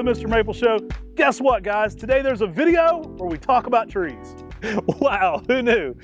to the Mr. Maple Show. Guess what, guys? Today there's a video where we talk about trees. Wow, who knew?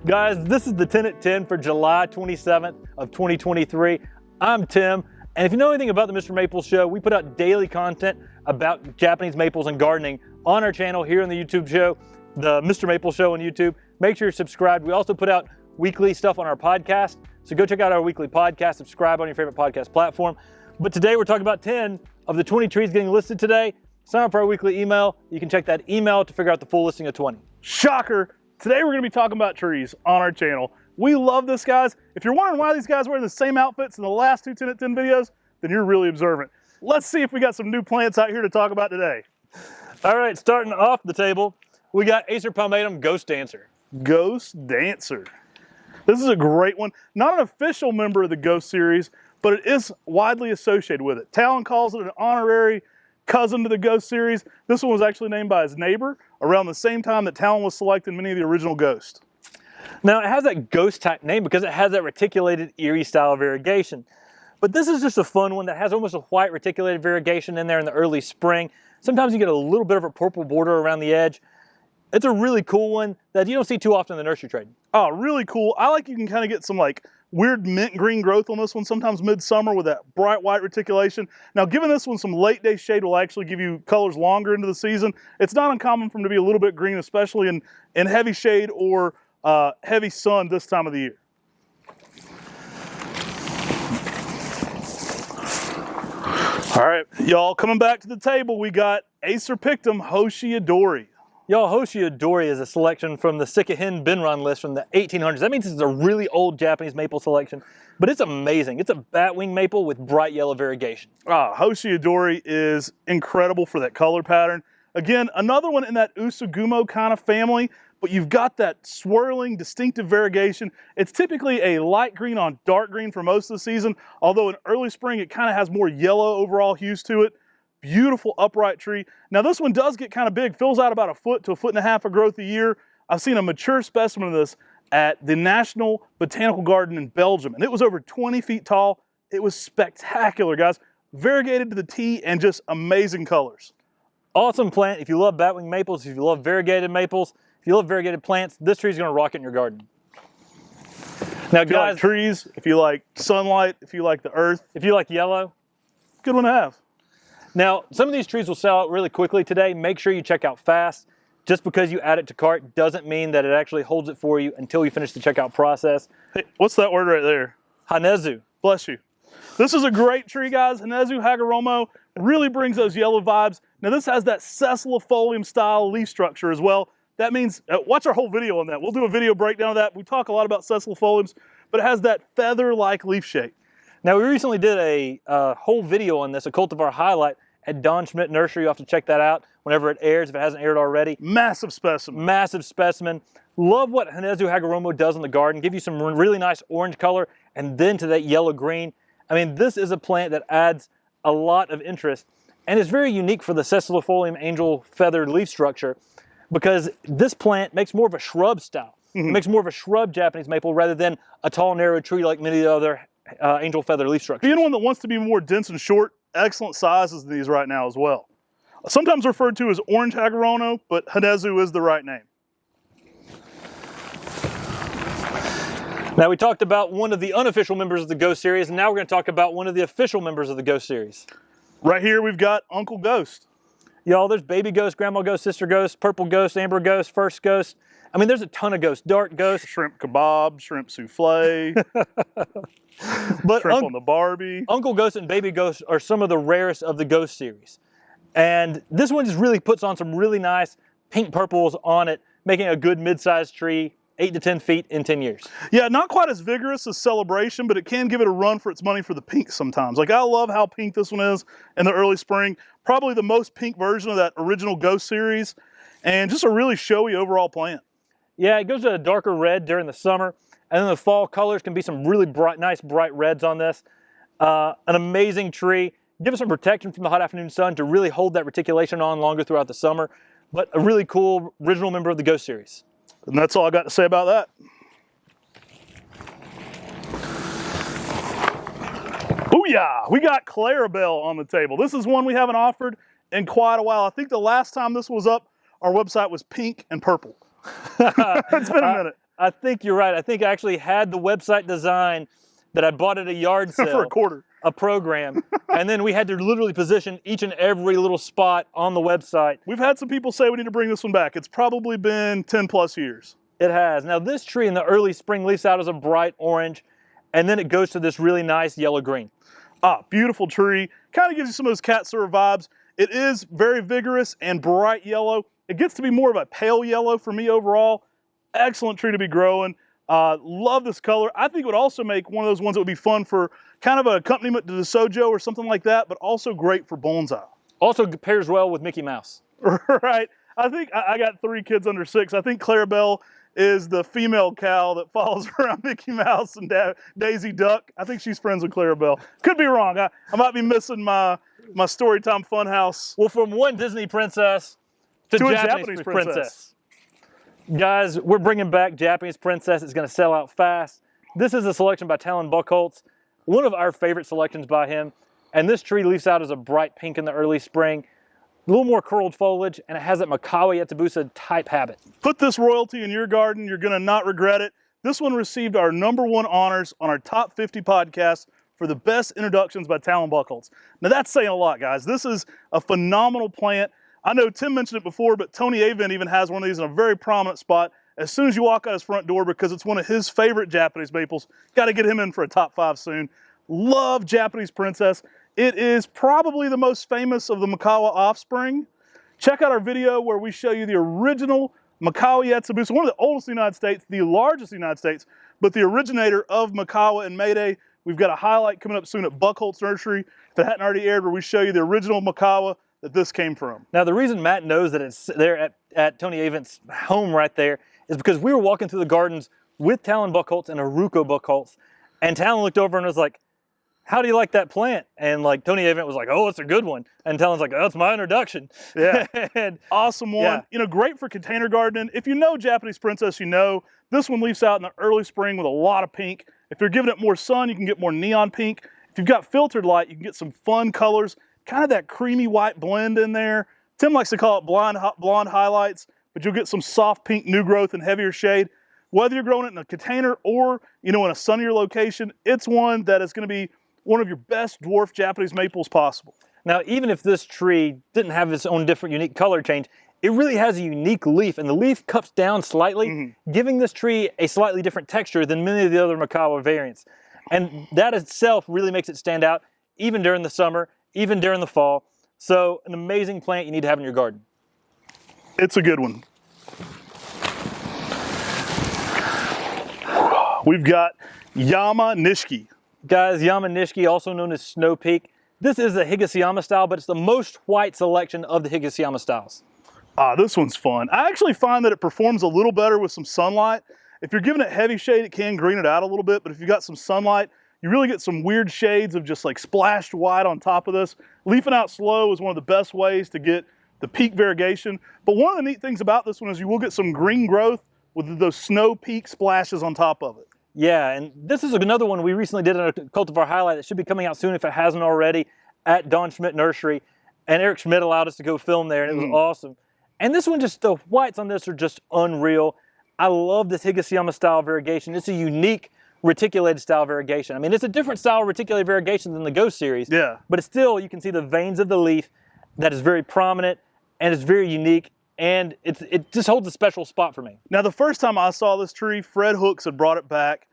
Guys, this is the 10 at 10 for July 27th of 2023. I'm Tim, and if you know anything about the Mr. Maple Show, we put out daily content about Japanese maples and gardening on our channel here on the YouTube show, the Mr. Maple Show on YouTube. Make sure you're subscribed. We also put out weekly stuff on our podcast, so go check out our weekly podcast, subscribe on your favorite podcast platform. But today we're talking about 10 of the 20 trees getting listed today. Sign up for our weekly email. You can check that email to figure out the full listing of 20. Shocker! Today we're going to be talking about trees on our channel. We love this, guys. If you're wondering why these guys are wearing the same outfits in the last two 10 at 10 videos, then you're really observant. Let's see if we got some new plants out here to talk about today. All right, starting off the table, we got Acer palmatum Ghost Dancer. Ghost Dancer. This is a great one. Not an official member of the Ghost series, but it is widely associated with it. Talon calls it an honorary cousin to the Ghost series. This one was actually named by his neighbor around the same time that Talon was selecting many of the original Ghosts. Now, it has that ghost type name because it has that reticulated eerie style of variegation. But this is just a fun one that has almost a white reticulated variegation in there in the early spring. Sometimes you get a little bit of a purple border around the edge. It's a really cool one that you don't see too often in the nursery trade. Oh, really cool. I like you can kind of get some like weird mint green growth on this one, sometimes midsummer with that bright white reticulation. Now, giving this one some late day shade will actually give you colors longer into the season. It's not uncommon for them to be a little bit green, especially in heavy shade or heavy sun this time of the year. All right, y'all, coming back to the table, we got Acer pictum Hoshiadori. Y'all, Hoshiadori is a selection from the Sikahin Benron list from the 1800s. That means it's a really old Japanese maple selection, but it's amazing. It's a batwing maple with bright yellow variegation. Hoshiadori is incredible for that color pattern. Again, another one in that Usugumo kind of family, but you've got that swirling, distinctive variegation. It's typically a light green on dark green for most of the season, although in early spring it kind of has more yellow overall hues to it. Beautiful upright tree. Now this one does get kind of big, fills out about a foot to a foot and a half of growth a year. I've seen a mature specimen of this at the National Botanical Garden in Belgium, and it was over 20 feet tall. It was spectacular, guys. Variegated to the T and just amazing colors. Awesome plant. If you love batwing maples, if you love variegated maples, if you love variegated plants, this tree is going to rock it in your garden. Now, if you guys, like trees, if you like sunlight, if you like the earth, if you like yellow, good one to have. Now, some of these trees will sell out really quickly today. Make sure you check out fast. Just because you add it to cart doesn't mean that it actually holds it for you until you finish the checkout process. Hey, what's that word right there? Hanezu. Bless you. This is a great tree, guys. Hanezu Hagoromo really brings those yellow vibes. Now, this has that sessilifolium style leaf structure as well. That means, watch our whole video on that. We'll do a video breakdown of that. We talk a lot about sessilifoliums, but it has that feather-like leaf shape. Now, we recently did a whole video on this, a cultivar highlight, at Don Schmidt Nursery. You have to check that out whenever it airs, if it hasn't aired already. Massive specimen. Massive specimen. Love what Hanezu Hagoromo does in the garden. Give you some really nice orange color and then to that yellow green. I mean, this is a plant that adds a lot of interest, and it's very unique for the sessilifolium angel feathered leaf structure because this plant makes more of a shrub style. It makes more of a shrub Japanese maple rather than a tall, narrow tree like many of the other angel feather leaf structures. Being one that wants to be more dense and short, excellent sizes in these right now as well. Sometimes referred to as orange Hagoromo, but Hanezu is the right name. Now, we talked about one of the unofficial members of the Ghost series, and now we're going to talk about one of the official members of the Ghost series. Right here we've got Uncle Ghost. Y'all, there's baby ghost, grandma ghost, sister ghost, purple ghost, amber ghost, first ghost. I mean, there's a ton of ghosts. Dark ghost. Shrimp kebab, shrimp souffle. But shrimp on the Barbie. Uncle Ghost and Baby Ghost are some of the rarest of the Ghost series. And this one just really puts on some really nice pink purples on it, making a good mid-sized tree, 8 to 10 feet in 10 years. Yeah, not quite as vigorous as Celebration, but it can give it a run for its money for the pink sometimes. Like, I love how pink this one is in the early spring. Probably the most pink version of that original Ghost series, and just a really showy overall plant. Yeah, it goes to a darker red during the summer, and then the fall colors can be some really bright, nice bright reds on this. An amazing tree. Give it some protection from the hot afternoon sun to really hold that reticulation on longer throughout the summer, but a really cool original member of the Ghost series. And that's all I got to say about that. Booyah! We got Clarabelle on the table. This is one we haven't offered in quite a while. I think the last time this was up, our website was pink and purple. It's been a minute. I think you're right. I think I actually had the website design that I bought at a yard sale. For a quarter. A program. And then we had to literally position each and every little spot on the website. We've had some people say we need to bring this one back. It's probably been 10 plus years. It has. Now this tree in the early spring leaves out as a bright orange, and then it goes to this really nice yellow-green. Beautiful tree. Kind of gives you some of those cat sewer vibes. It is very vigorous and bright yellow. It gets to be more of a pale yellow for me overall. Excellent tree to be growing. Love this color. I think it would also make one of those ones that would be fun for kind of an accompaniment to the Sojo or something like that, but also great for bonsai. Also pairs well with Mickey Mouse. Right. I think I got 3 kids under 6. I think Clarabelle is the female cow that follows around Mickey Mouse and Daisy Duck. I think she's friends with Clarabelle. Could be wrong. I might be missing my Storytime Funhouse. Well, from one Disney princess to a Japanese princess. Guys, we're bringing back Japanese Princess. It's going to sell out fast. This is a selection by Talon Buchholz, one of our favorite selections by him. And this tree leaves out as a bright pink in the early spring, a little more curled foliage, and it has that Makawa Yatsubusa type habit. Put this royalty in your garden. You're going to not regret it. This one received our #1 honors on our top 50 podcast for the best introductions by Talon Buchholz. Now that's saying a lot, guys. This is a phenomenal plant. I know Tim mentioned it before, but Tony Avent even has one of these in a very prominent spot as soon as you walk out his front door because it's one of his favorite Japanese maples. Got to get him in for a top 5 soon. Love Japanese Princess. It is probably the most famous of the Makawa offspring. Check out our video where we show you the original Makawa Yatsubusa, one of the oldest in the United States, the largest in the United States, but the originator of Makawa and Mayday. We've got a highlight coming up soon at Buchholz Nursery, if it hadn't already aired, where we show you the original Makawa that this came from. Now the reason Matt knows that it's there at Tony Avent's home right there is because we were walking through the gardens with Talon Buchholz and Haruko Buchholz, and Talon looked over and was like, "How do you like that plant?" And like Tony Avent was like, "Oh, it's a good one." And Talon's like, "Oh, that's my introduction." Yeah. And awesome one. Yeah. You know, great for container gardening. If you know Japanese Princess, you know this one leaves out in the early spring with a lot of pink. If you're giving it more sun, you can get more neon pink. If you've got filtered light, you can get some fun colors, kind of that creamy white blend in there. Tim likes to call it blonde highlights, but you'll get some soft pink new growth and heavier shade. Whether you're growing it in a container or, you know, in a sunnier location, it's one that is going to be one of your best dwarf Japanese maples possible. now, even if this tree didn't have its own different unique color change, it really has a unique leaf, and the leaf cups down slightly, giving this tree a slightly different texture than many of the other Makawa variants. And that itself really makes it stand out, even during the summer, even during the fall. So an amazing plant you need to have in your garden. It's a good one. We've got Yama Nishiki. Guys, Yama Nishiki, also known as Snow Peak. This is a Higashiyama style, but it's the most white selection of the Higashiyama styles. This one's fun. I actually find that it performs a little better with some sunlight. If you're giving it heavy shade, it can green it out a little bit, but if you've got some sunlight, you really get some weird shades of just like splashed white on top of this. Leafing out slow is one of the best ways to get the peak variegation. But one of the neat things about this one is you will get some green growth with those snow peak splashes on top of it. Yeah, and this is another one we recently did in a cultivar highlight that should be coming out soon if it hasn't already at Don Schmidt Nursery. And Eric Schmidt allowed us to go film there, and it was awesome. And this one, just the whites on this are just unreal. I love this Higashiyama style variegation. It's a unique reticulated style variegation. I mean, it's a different style reticulated variegation than the Ghost series. Yeah. But it's still, you can see the veins of the leaf that is very prominent and it's very unique. And it just holds a special spot for me. Now, the first time I saw this tree, Fred Hooks had brought it back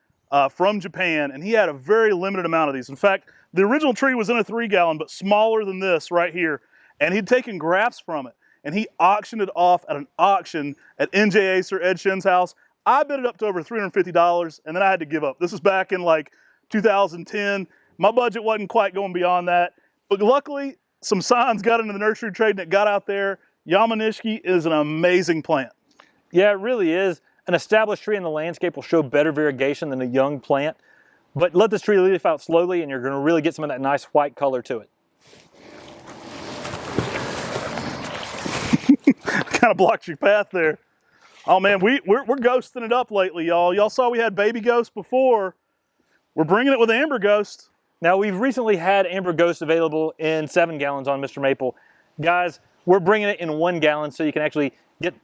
from Japan, and he had a very limited amount of these. In fact, the original tree was in a 3-gallon, but smaller than this right here. And he'd taken grafts from it, and he auctioned it off at an auction at NJ Acer, Ed Shin's house. I bid it up to over $350, and then I had to give up. This is back in like 2010. My budget wasn't quite going beyond that. But luckily, some signs got into the nursery trade, and it got out there. Yama Nishiki is an amazing plant. Yeah, it really is. An established tree in the landscape will show better variegation than a young plant. But let this tree leaf out slowly, and you're going to really get some of that nice white color to it. Kind of blocked your path there. Oh man, we're ghosting it up lately, y'all. Y'all saw we had baby ghost before. We're bringing it with amber ghost. Now, we've recently had amber ghost available in 7 gallons on Mr. Maple. Guys, we're bringing it in 1 gallon so you can actually get,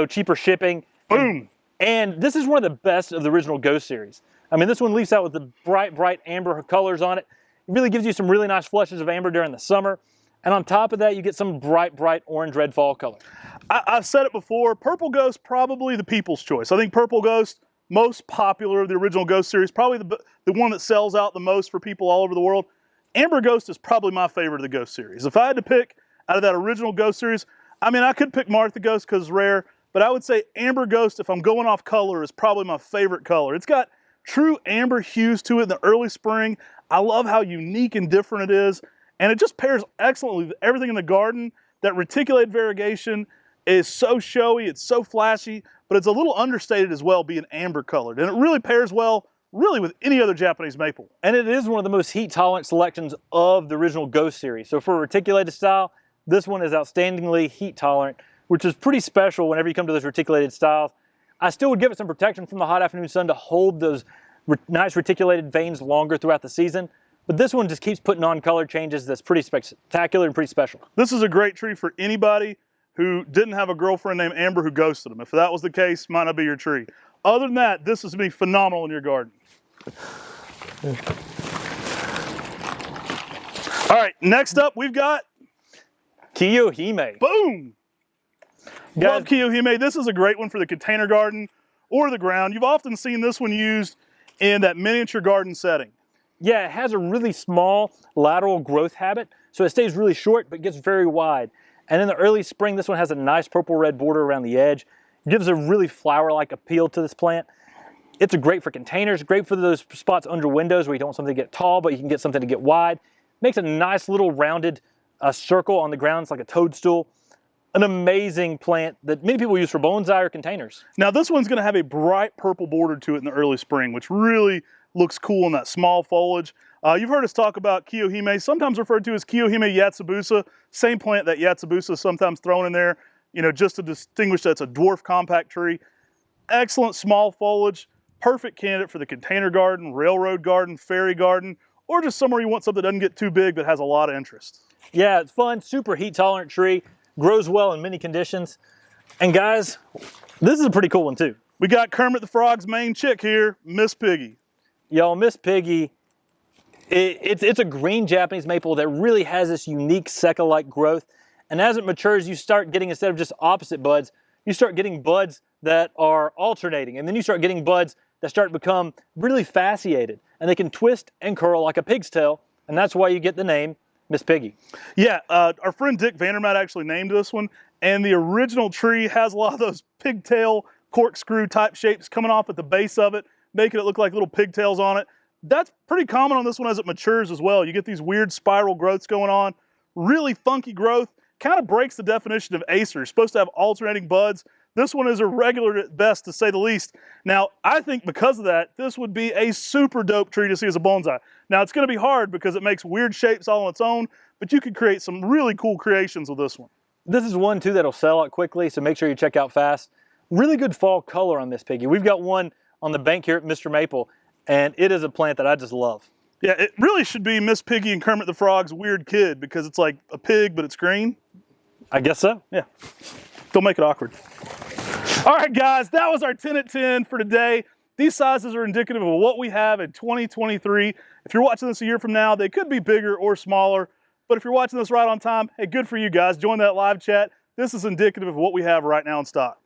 cheaper shipping. Boom. And this is one of the best of the original Ghost series. I mean, this one leaves out with the bright amber colors on it. It really gives you some really nice flushes of amber during the summer. And on top of that, you get some bright orange-red fall color. I've said it before, Purple Ghost, probably the people's choice. I think Purple Ghost, most popular of the original Ghost series, probably the one that sells out the most for people all over the world. Amber Ghost is probably my favorite of the Ghost series. If I had to pick out of that original Ghost series, I mean, I could pick Martha Ghost because it's rare, but I would say Amber Ghost, if I'm going off color, is probably my favorite color. It's got true amber hues to it in the early spring. I love how unique and different it is, and it just pairs excellently with everything in the garden. That reticulated variegation is so showy, it's so flashy, but it's a little understated as well, being amber colored, and it really pairs well really with any other Japanese maple. And it is one of the most heat tolerant selections of the original Ghost series. So for a reticulated style, this one is outstandingly heat tolerant, which is pretty special whenever you come to those reticulated styles. I still would give it some protection from the hot afternoon sun to hold those nice reticulated veins longer throughout the season. But this one just keeps putting on color changes that's pretty spectacular and pretty special. This is a great tree for anybody who didn't have a girlfriend named Amber who ghosted them. If that was the case, might not be your tree. Other than that, this is going to be phenomenal in your garden. All right, next up we've got Kiyohime. Boom! Guys, love Kiyohime. This is a great one for the container garden or the ground. You've often seen this one used in that miniature garden setting. Yeah, it has a really small lateral growth habit, so it stays really short but gets very wide. And in the early spring, this one has a nice purple-red border around the edge. It gives a really flower-like appeal to this plant. It's great for containers, great for those spots under windows where you don't want something to get tall, but you can get something to get wide. Makes a nice little rounded circle on the ground. It's like a toadstool. An amazing plant that many people use for bonsai or containers. Now this one's going to have a bright purple border to it in the early spring, which really looks cool in that small foliage. You've heard us talk about Kiyohime, sometimes referred to as Kiyohime Yatsubusa. Same plant that Yatsubusa is sometimes thrown in there, just to distinguish that it's a dwarf compact tree. Excellent small foliage, perfect candidate for the container garden, railroad garden, fairy garden, or just somewhere you want something that doesn't get too big but has a lot of interest. Yeah, it's fun, super heat tolerant tree, grows well in many conditions. And guys, this is a pretty cool one too. We got Kermit the Frog's main chick here, Miss Piggy. Y'all, Miss Piggy, it's a green Japanese maple that really has this unique sekka-like growth. And as it matures, you start getting, instead of just opposite buds, you start getting buds that are alternating. And then you start getting buds that start to become really fasciated. And they can twist and curl like a pig's tail. And that's why you get the name Miss Piggy. Yeah, our friend Dick Vandermatt actually named this one. And the original tree has a lot of those pigtail corkscrew type shapes coming off at the base of it, making it look like little pigtails on it. That's pretty common on this one as it matures as well. You get these weird spiral growths going on, really funky growth, kind of breaks the definition of acer. You're supposed to have alternating buds. This one is irregular at best, to say the least. Now, I think because of that, this would be a super dope tree to see as a bonsai. Now, it's going to be hard because it makes weird shapes all on its own, but you could create some really cool creations with this one. This is one too that'll sell out quickly, so make sure you check out fast. Really good fall color on Miss Piggy. We've got one on the bank here at Mr. Maple, and it is a plant that I just love. Yeah, it really should be Miss Piggy and Kermit the Frog's weird kid, because it's like a pig, but it's green. I guess so. Yeah. Don't make it awkward. All right, guys, that was our 10 at 10 for today. These sizes are indicative of what we have in 2023. If you're watching this a year from now, they could be bigger or smaller. But if you're watching this right on time, hey, good for you guys. Join that live chat. This is indicative of what we have right now in stock.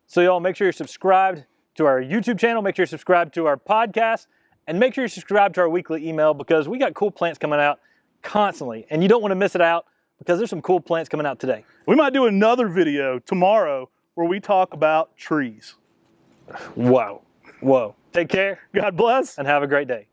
So y'all, make sure you're subscribed to our YouTube channel, make sure you're subscribed to our podcast, and make sure you're subscribed to our weekly email, because we got cool plants coming out constantly, and you don't want to miss it out because there's some cool plants coming out today. We might do another video tomorrow where we talk about trees. Whoa. Take care. God bless. And have a great day.